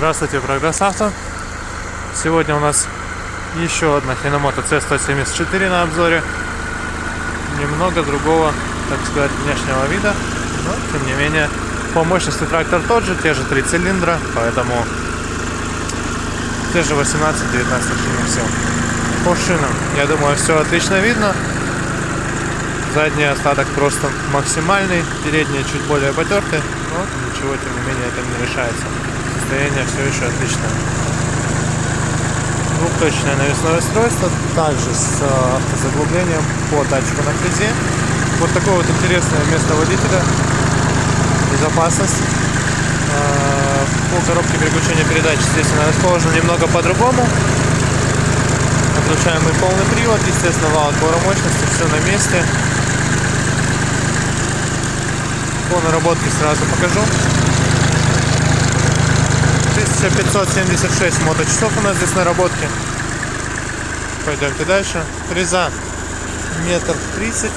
Здравствуйте, Прогресс Авто. Сегодня у нас еще одна Hinomoto C174 на обзоре. Немного другого, так сказать, внешнего вида, но тем не менее по мощности трактор тот же, те же 3 цилиндра, поэтому те же 18-19 лошадиных сил. По шинам, я думаю, все отлично видно. Задний остаток просто максимальный, передние чуть более потертые, но ничего, тем не менее, это не решается. Состояние все еще отличное. Двухточное навесное устройство, также с автозаглублением по датчику на фрезе. Вот такое вот интересное место водителя. Безопасность. По коробке переключения передач, естественно, расположено немного по-другому. Отключаемый полный привод, естественно, вал отбора мощности, все на месте. По наработке сразу покажу. 1576 моточасов у нас здесь наработки. Пойдемте дальше. Фреза 1,30 м.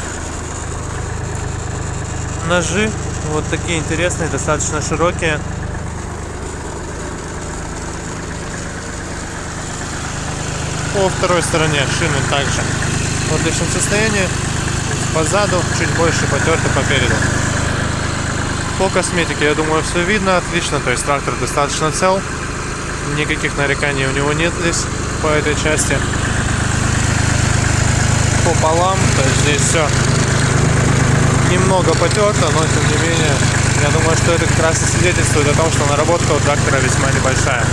Ножи вот такие интересные, достаточно широкие. По второй стороне шины также в отличном состоянии. Позаду чуть больше потерты попереду. По косметике, я думаю, все видно отлично. То есть трактор достаточно цел. Никаких нареканий у него нет здесь по этой части. По полам, то есть здесь все немного потерто, но тем не менее, я думаю, что это как раз и свидетельствует о том, что наработка у трактора весьма небольшая.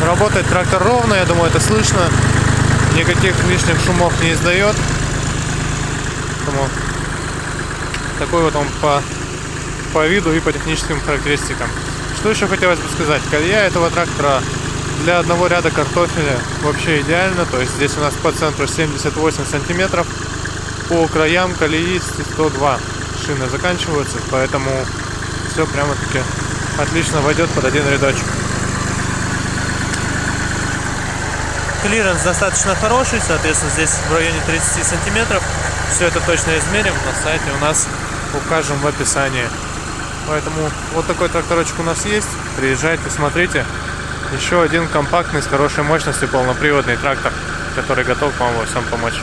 Работает трактор ровно, я думаю, это слышно. Никаких лишних шумов не издает. Поэтому такой вот он по виду и по техническим характеристикам. Что еще хотелось бы сказать? Колея этого трактора для одного ряда картофеля вообще идеально. То есть здесь у нас по центру 78 сантиметров. По краям колеи 102 шины заканчиваются. Поэтому все прямо-таки отлично войдет под один рядочек. Клиренс достаточно хороший. Соответственно, здесь в районе 30 сантиметров. Все это точно измерим. На сайте у нас укажем в описании. Поэтому вот такой тракторочек у нас есть. Приезжайте, смотрите. Еще один компактный, с хорошей мощностью, полноприводный трактор, который готов вам во всем помочь.